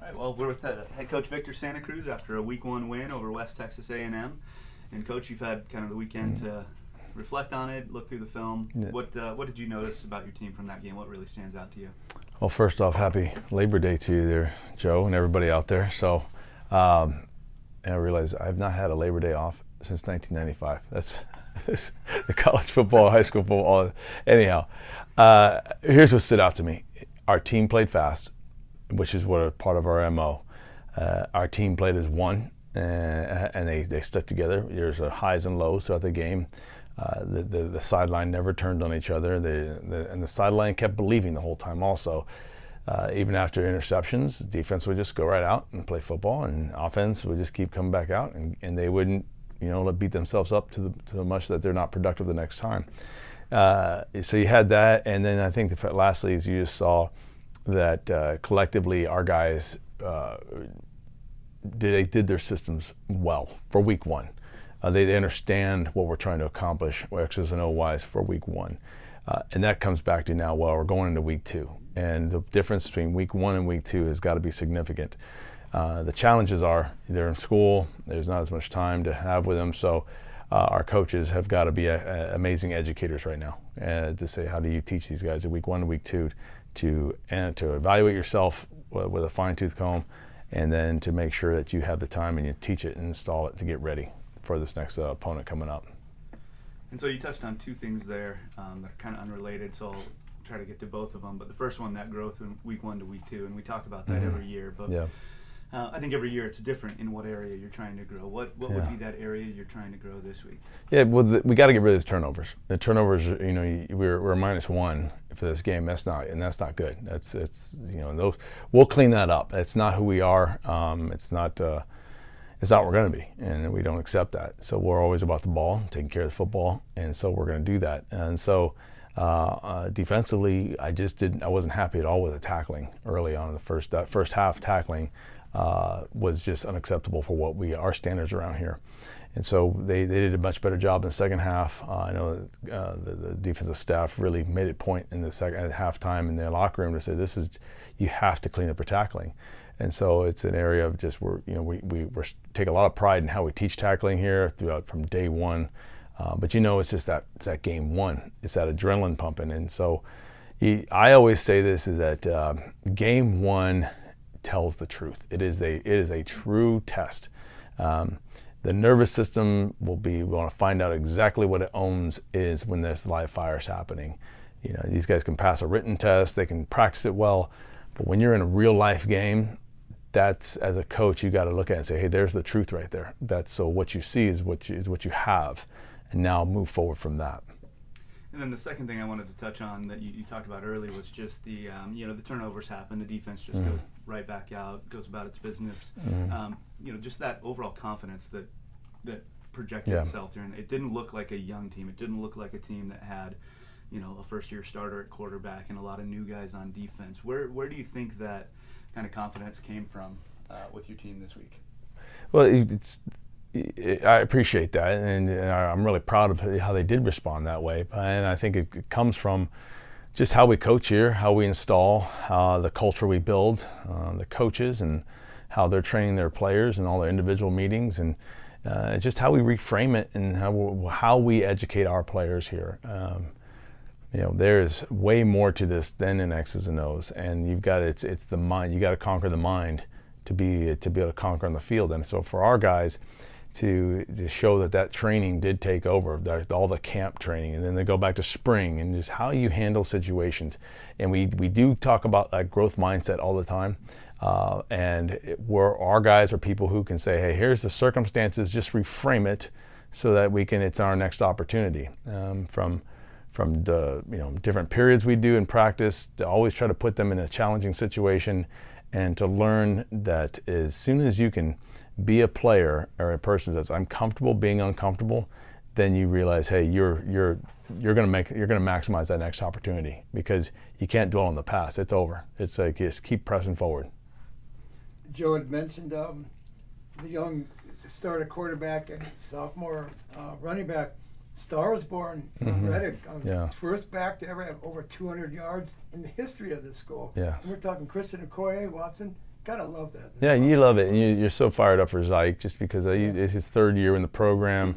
right, well, we're with head coach Victor Santa Cruz after a Week 1 win over West Texas A&M. And, Coach, you've had kind of the weekend to reflect on it, look through the film. Yeah. What did you notice about your team from that game? What really stands out to you? Well, first off, happy Labor Day to you there, Joe, and everybody out there. So, and I realize I've not had a Labor Day off since 1995. That's the college football, high school football. Anyhow, here's what stood out to me. Our team played fast, which is what a part of our MO. Our team played as one, and they stuck together. There's highs and lows throughout the game. The sideline never turned on each other, and the sideline kept believing the whole time also. Even after interceptions, defense would just go right out and play football, and offense would just keep coming back out, and they wouldn't, beat themselves up to the much that they're not productive the next time. So you had that, and then I think lastly is you just saw that collectively our guys did their systems well for Week 1. They understand what we're trying to accomplish, X's and O's for Week 1. And that comes back to now, we're going into Week 2. And the difference between Week 1 and Week 2 has got to be significant. The challenges are they're in school, there's not as much time to have with them, so our coaches have got to be amazing educators right now to say, how do you teach these guys in Week 1 and Week 2 to evaluate yourself with a fine-tooth comb, and then to make sure that you have the time and you teach it and install it to get ready for this next opponent coming up. And so you touched on two things there that are kind of unrelated, so I'll try to get to both of them. But the first one, that growth in Week 1 to Week 2, and we talk about that every year. But yeah. I think every year it's different in what area you're trying to grow. What would be that area you're trying to grow this week? Yeah, well, we got to get rid of those turnovers. The turnovers, we're -1 for this game. That's not good. Those we'll clean that up. That's not who we are. It's not what we're going to be, and we don't accept that. So we're always about the ball, taking care of the football, and so we're going to do that. And so defensively, I wasn't happy at all with the tackling early on in that first half. Tackling was just unacceptable for what our standards around here. And so they did a much better job in the second half. I know the defensive staff really made it point in the second at halftime in their locker room to say, you have to clean up your tackling. And so it's an area of just we take a lot of pride in how we teach tackling here throughout from day one. But it's just it's that game one. It's that adrenaline pumping. And so I always say this is that game one tells the truth. It is a true test. The nervous system we want to find out exactly what it owns is when there's live fires happening. These guys can pass a written test, they can practice it well, but when you're in a real life game, that's, as a coach, you got to look at it and say, hey, there's the truth right there. So what you see is what you have, and now move forward from that. And then the second thing I wanted to touch on that you talked about earlier was just the the turnovers happen, the defense just goes right back out, goes about its business. Just that overall confidence that projected itself there, and it didn't look like a young team. It didn't look like a team that had a first-year starter at quarterback and a lot of new guys on defense. Where do you think that kind of confidence came from with your team this week? Well, I appreciate that, and I'm really proud of how they did respond that way. And I think it comes from just how we coach here, how we install, the culture we build, the coaches, and how they're training their players in all their individual meetings, and just how we reframe it and how we educate our players here. There's way more to this than an X's and O's, and it's the mind. You got to conquer the mind to be able to conquer on the field. And so for our guys to show that training did take over, all the camp training, and then they go back to spring and just how you handle situations. And we do talk about that growth mindset all the time. Our guys are people who can say, hey, here's the circumstances, just reframe it so that it's our next opportunity. From the different periods we do in practice, to always try to put them in a challenging situation, and to learn that as soon as you can be a player or a person that's I'm comfortable being uncomfortable, then you realize, hey, you're going to maximize that next opportunity, because you can't dwell on the past. It's over. It's like just keep pressing forward. Joe had mentioned the young starter quarterback and sophomore running back. Star was born in Reddick, first back to ever have over 200 yards in the history of this school. Yeah. And we're talking Christian Okoye, Watson, Gotta love that. Yeah, you love it, and you're so fired up for Zyke just because it's his third year in the program.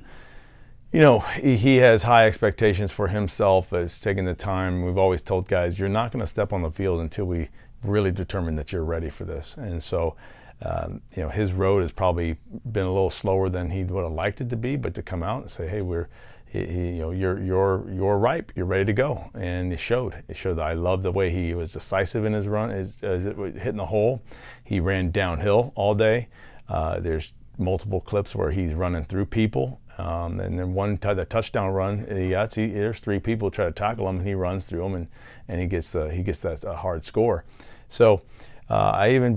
You know, he has high expectations for himself, but it's taking the time. We've always told guys, you're not going to step on the field until we really determine that you're ready for this. And so, you know, his road has probably been a little slower than he would have liked it to be, but to come out and say, hey, you know, you're ripe, you're ready to go, and it showed. It showed that I love the way he was decisive in his run, hitting the hole. He ran downhill all day. There's multiple clips where he's running through people, and then the touchdown run, there's three people try to tackle him, and he runs through them, and he gets that hard score. So. I even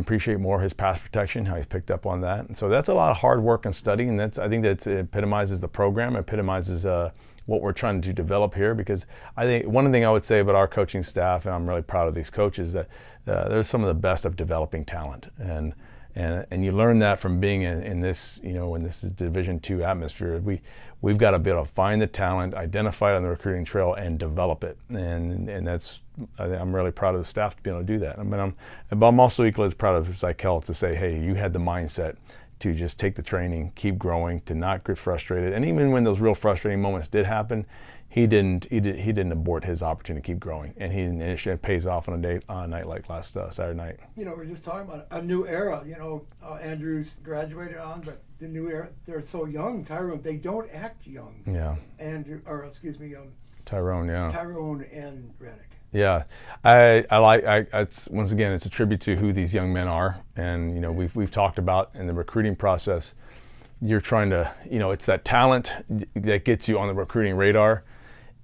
appreciate more his pass protection, how he's picked up on that. And so that's a lot of hard work and study, and I think that epitomizes the program, epitomizes what we're trying to develop here. Because I think one thing I would say about our coaching staff, and I'm really proud of these coaches, that they're some of the best of developing talent, and you learn that from being in this, you know, in this Division II atmosphere. We've got to be able to find the talent, identify it on the recruiting trail, and develop it. And that's, I'm really proud of the staff to be able to do that. I mean, I'm also equally as proud of Zykel to say, hey, you had the mindset to just take the training, keep growing, to not get frustrated. And even when those real frustrating moments did happen, he didn't abort his opportunity to keep growing, and it pays off on a night like last Saturday night. You know, we're just talking about a new era. You know, Andrews graduated on, but the new era, they're so young. Tyrone, they don't act young. Yeah. Tyrone, yeah. Tyrone and Reddick. Yeah, it's once again, it's a tribute to who these young men are, and you know, we've talked about in the recruiting process. You're trying to, you know, it's that talent that gets you on the recruiting radar.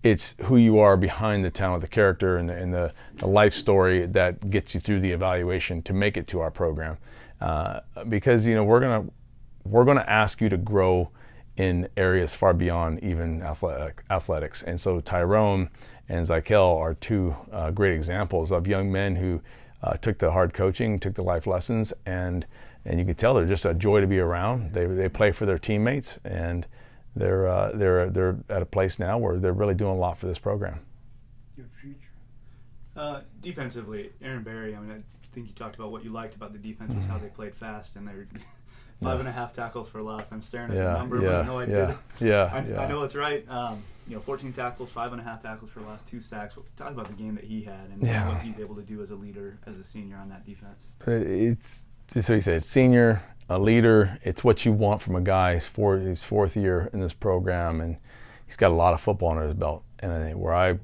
It's who you are behind the talent, the character, and the life story that gets you through the evaluation to make it to our program. Because you know, we're gonna ask you to grow in areas far beyond even athletics. And so Tyrone and Zykel are two great examples of young men who took the hard coaching, took the life lessons, and you can tell they're just a joy to be around. They play for their teammates, and they're at a place now where they're really doing a lot for this program. Good future. Defensively, Aaron Berry, I mean, I think you talked about what you liked about the defense was how they played fast, and they're 5.5 tackles for loss. I'm staring at the number, but I know I did it. I know it's right. You know, 14 tackles, 5.5 tackles for loss, 2 sacks. Talk about the game that he had and what he's able to do as a leader, as a senior on that defense. It's just so you said, senior, a leader. It's what you want from a guy. His fourth year in this program, and he's got a lot of football under his belt. And I think where I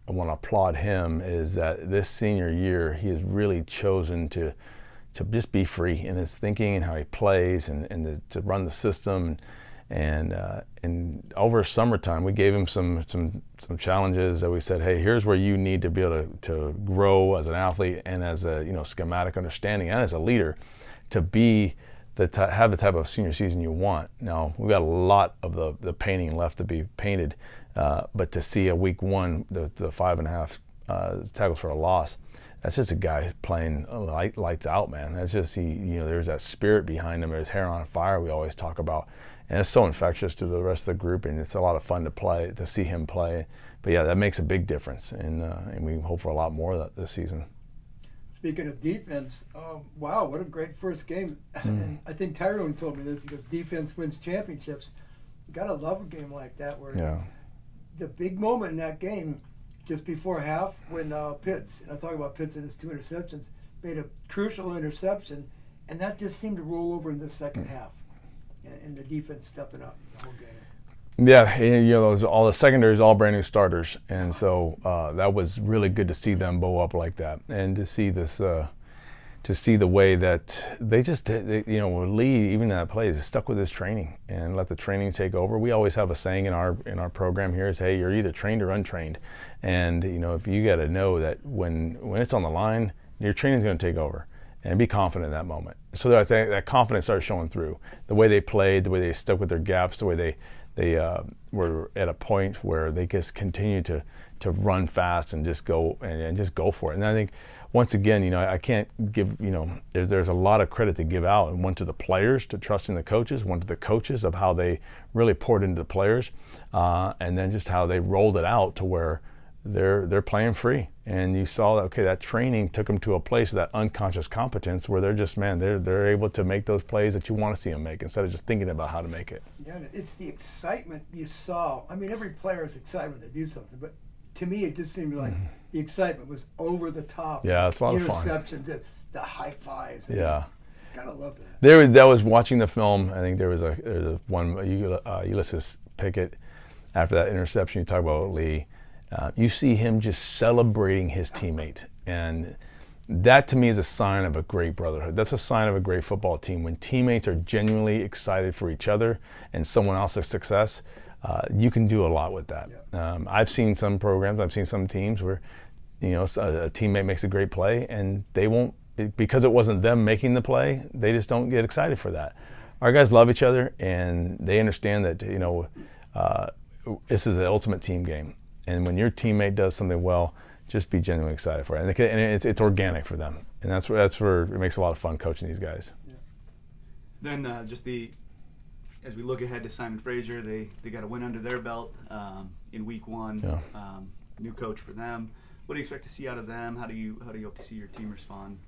want to applaud him is that this senior year, he has really chosen to just be free in his thinking and how he plays, and to run the system. And over summertime, we gave him some challenges that we said, hey, here's where you need to be able to grow as an athlete and as a, you know, schematic understanding and as a leader, to be have the type of senior season you want. Now, we've got a lot of the painting left to be painted, but to see a week one, the 5.5 tackles for a loss, that's just a guy playing lights out, man. That's just, you know, there's that spirit behind him. There's hair on fire we always talk about. And it's so infectious to the rest of the group, and it's a lot of fun to see him play. But yeah, that makes a big difference, and we hope for a lot more of that this season. Speaking of defense, wow, what a great first game. And I think Tyrone told me this, he goes, defense wins championships. You gotta love a game like that, where the big moment in that game, just before half, when Pitts, and I talk about Pitts and his 2 interceptions, made a crucial interception, and that just seemed to roll over in the second half, and the defense stepping up the whole game. Yeah, you know, all the secondaries, all brand new starters, and so that was really good to see them bow up like that, and to see this, to see the way that they you know, Lee, even in that play, is stuck with his training and let the training take over. We always have a saying in our program here is, hey, you're either trained or untrained, and you know, if you got to know that when it's on the line, your training's going to take over, and be confident in that moment. So that confidence started showing through the way they played, the way they stuck with their gaps, the way they were at a point where they just continued to run fast and just go and just go for it. And I think once again, you know, I can't give, you know, there's a lot of credit to give out, and one to the players, to trusting the coaches, one to the coaches of how they really poured into the players, and then just how they rolled it out to where they're playing free, and you saw that that training took them to a place of that unconscious competence where they're just they're able to make those plays that you want to see them make instead of just thinking about how to make it. Yeah, it's the excitement you saw. I mean, every player is excited when they do something, but to me, it just seemed like the excitement was over the top. Yeah, it's a lot of fun. Interceptions, the high fives. Yeah. Gotta love that. That was watching the film. I think there was a one Ulysses Pickett after that interception. You talk about Lee. You see him just celebrating his teammate, and that to me is a sign of a great brotherhood. That's a sign of a great football team when teammates are genuinely excited for each other and someone else's success. You can do a lot with that. Yeah. I've seen some programs, I've seen some teams where, a teammate makes a great play and they won't, because it wasn't them making the play, they just don't get excited for that. Our guys love each other and they understand that, this is the ultimate team game. And when your teammate does something well, just be genuinely excited for it. And it's organic for them. And that's where it makes a lot of fun coaching these guys. Yeah. Then as we look ahead to Simon Fraser, they got a win under their belt in week 1. Yeah. New coach for them. What do you expect to see out of them? How do you hope to see your team respond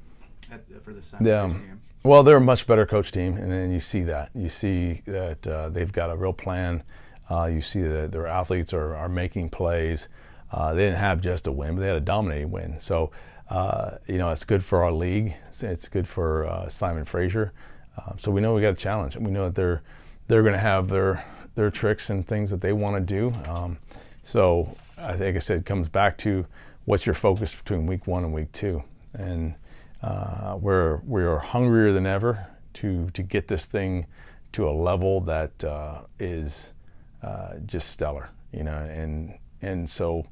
for the Simon Fraser game? Well, they're a much better coach team, and then you see that. You see that they've got a real plan. You see that their athletes are making plays. They didn't have just a win, but they had a dominating win. So, it's good for our league. It's good for Simon Fraser. So we know we got a challenge. We know that they're going to have their tricks and things that they want to do. So I think I said it comes back to what's your focus between week 1 and week 2, and we're hungrier than ever to get this thing to a level that is just stellar, and so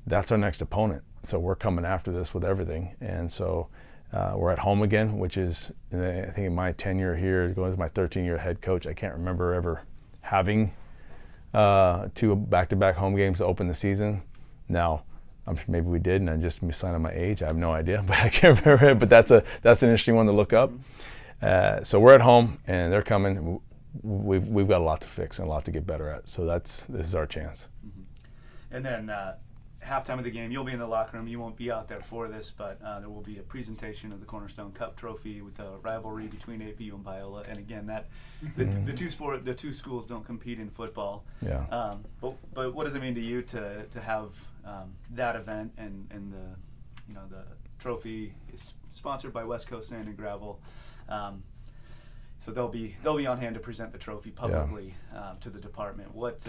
that's our next opponent. So we're coming after this with everything, and so we're at home again, which is, I think in my tenure here, going as my 13-year head coach, I can't remember ever having 2 back-to-back home games to open the season. Now, I'm sure maybe we did, and I'm just missigning my age. I have no idea, but I can't remember it. But that's an interesting one to look up. So we're at home, and they're coming. We've got a lot to fix and a lot to get better at. So this is our chance. Mm-hmm. And then halftime of the game, you'll be in the locker room. You won't be out there for this, but there will be a presentation of the Cornerstone Cup trophy with a rivalry between APU and Biola. And again, the two schools don't compete in football. Yeah. But what does it mean to you to have that event and the trophy is sponsored by West Coast Sand and Gravel. So they'll be on hand to present the trophy publicly to the department. What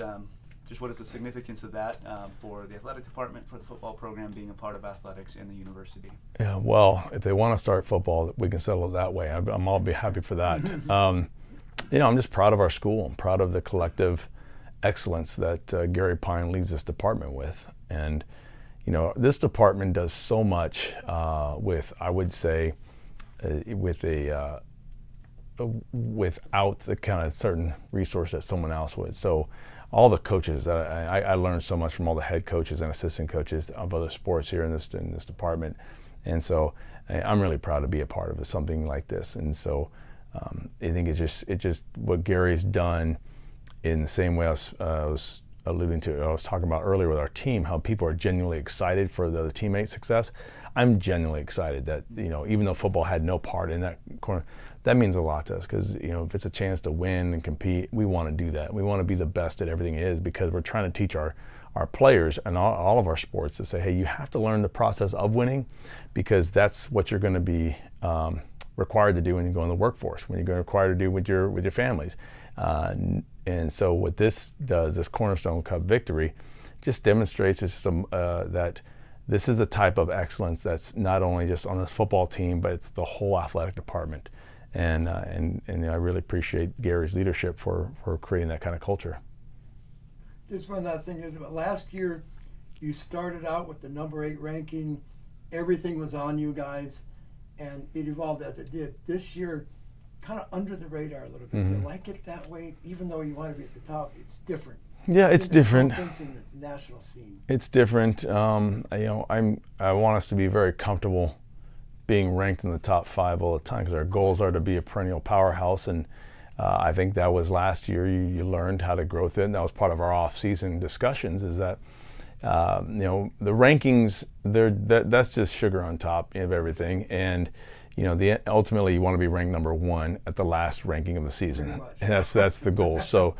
is the significance of that for the athletic department, for the football program being a part of athletics in the university? Yeah, well, if they want to start football, we can settle it that way. I'll be happy for that. I'm just proud of our school. I'm proud of the collective excellence that Gary Pine leads this department with. And, this department does so much without the kind of certain resource that someone else would. So all the coaches, I learned so much from all the head coaches and assistant coaches of other sports here in this department. And so I'm really proud to be a part of something like this. And so I think it's just what Gary's done in the same way I was talking about earlier with our team, how people are genuinely excited for the other teammates' success. I'm genuinely excited that, even though football had no part in that corner, that means a lot to us because, if it's a chance to win and compete, we want to do that. We want to be the best at everything it is because we're trying to teach our players and all of our sports to say, hey, you have to learn the process of winning because that's what you're going to be required to do when you go in the workforce, when you're going to require to do with your families. And so what this does, this Cornerstone Cup victory, just demonstrates that this is the type of excellence that's not only just on this football team, but it's the whole athletic department. And I really appreciate Gary's leadership for creating that kind of culture. Just one last thing is, last year you started out with the number 8 ranking. Everything was on you guys, and it evolved as it did. This year, kind of under the radar a little bit. Mm-hmm. You like it that way, even though you want to be at the top. It's different. Yeah, it's different. In the national scene. It's different. I want us to be very comfortable being ranked in the top 5 all the time because our goals are to be a perennial powerhouse, and I think that was last year. You learned how to grow through it, and that was part of our off-season discussions. Is that the rankings, that's just sugar on top of everything. And ultimately you want to be ranked number 1 at the last ranking of the season. That's the goal. So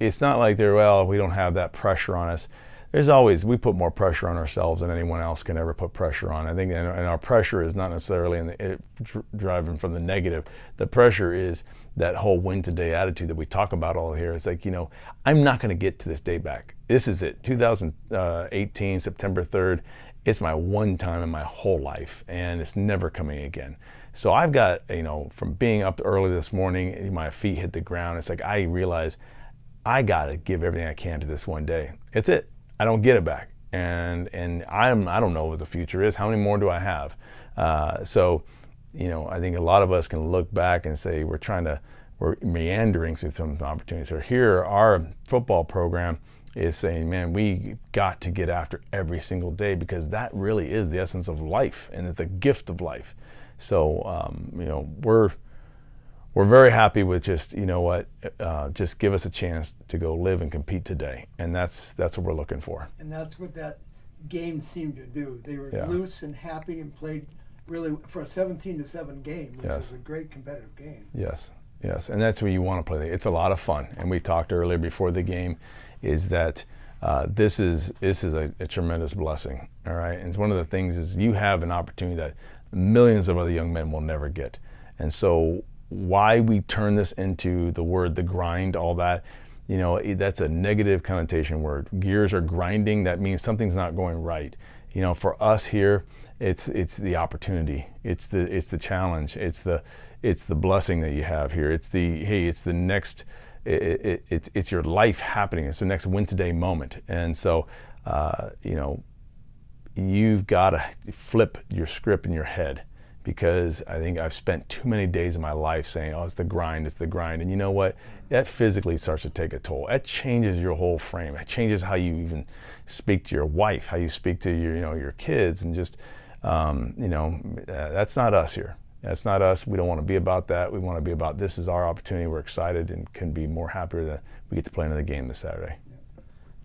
it's not like we don't have that pressure on us. We put more pressure on ourselves than anyone else can ever put pressure on. I think, and our pressure is not necessarily driving from the negative. The pressure is that whole win today attitude that we talk about all here. It's like, I'm not going to get to this day back. This is it. 2018, September 3rd. It's my one time in my whole life, and it's never coming again. So I've got, from being up early this morning, my feet hit the ground. It's like I realize I got to give everything I can to this one day. It's it. I don't get it back, and I don't know what the future is. How many more do I have? So I think a lot of us can look back and say we're meandering through some opportunities. So here, our football program is saying, man, we got to get after every single day, because that really is the essence of life, and it's a gift of life. So we're very happy with just, just give us a chance to go live and compete today. And that's what we're looking for. And that's what that game seemed to do. They were loose and happy and played really for a 17-7 game, which was a great competitive game. Yes. And that's where you want to play. It's a lot of fun. And we talked earlier before the game is that this is a tremendous blessing. All right. And it's one of the things is you have an opportunity that millions of other young men will never get. And so why we turn this into the grind, all that, that's a negative connotation word. Gears are grinding. That means something's not going right. For us here, it's the opportunity. It's the challenge. It's the blessing that you have here. It's the next. It's your life happening. It's the next win today moment. And so, you've got to flip your script in your head, because I think I've spent too many days of my life saying, it's the grind. And you know what? That physically starts to take a toll. That changes your whole frame. It changes how you even speak to your wife, how you speak to your kids, and just, that's not us here. That's not us. We don't want to be about that. We want to be about, this is our opportunity. We're excited and can be more happier that we get to play another game this Saturday.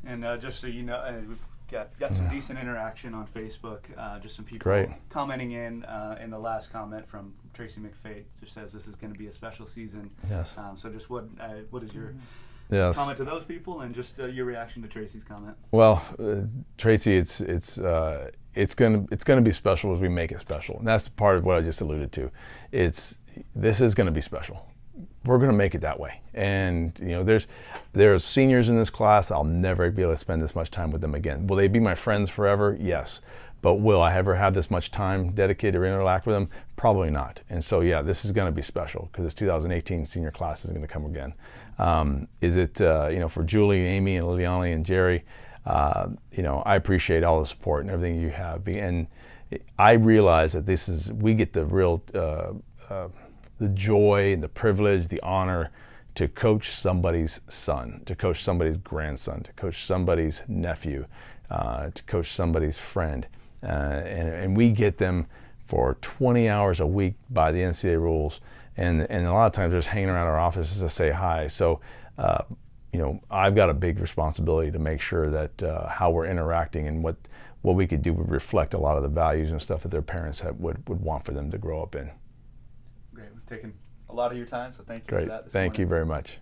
And just so you know, we've got some decent interaction on Facebook. Just some people commenting in the last comment from Tracy McFate, which says this is going to be a special season. Yes. So just what is your comment to those people, and just your reaction to Tracy's comment? Well, Tracy, it's going to be special as we make it special, and that's part of what I just alluded to. This is going to be special. We're going to make it that way. And there's seniors in this class. I'll never be able to spend this much time with them again. Will they be my friends forever? Yes. But will I ever have this much time dedicated to interact with them? Probably not. And so this is going to be special, because this 2018 senior class is going to come again. Is it for Julie, Amy, and Liliana and Jerry? I appreciate all the support and everything you have. And I realize that we get the real the joy and the privilege, the honor to coach somebody's son, to coach somebody's grandson, to coach somebody's nephew, to coach somebody's friend. And we get them for 20 hours a week by the NCAA rules. And a lot of times they're just hanging around our offices to say hi. So, I've got a big responsibility to make sure that how we're interacting and what we could do would reflect a lot of the values and stuff that their parents would want for them to grow up in. Great. We've taken a lot of your time, so thank you for that. Thank you very much.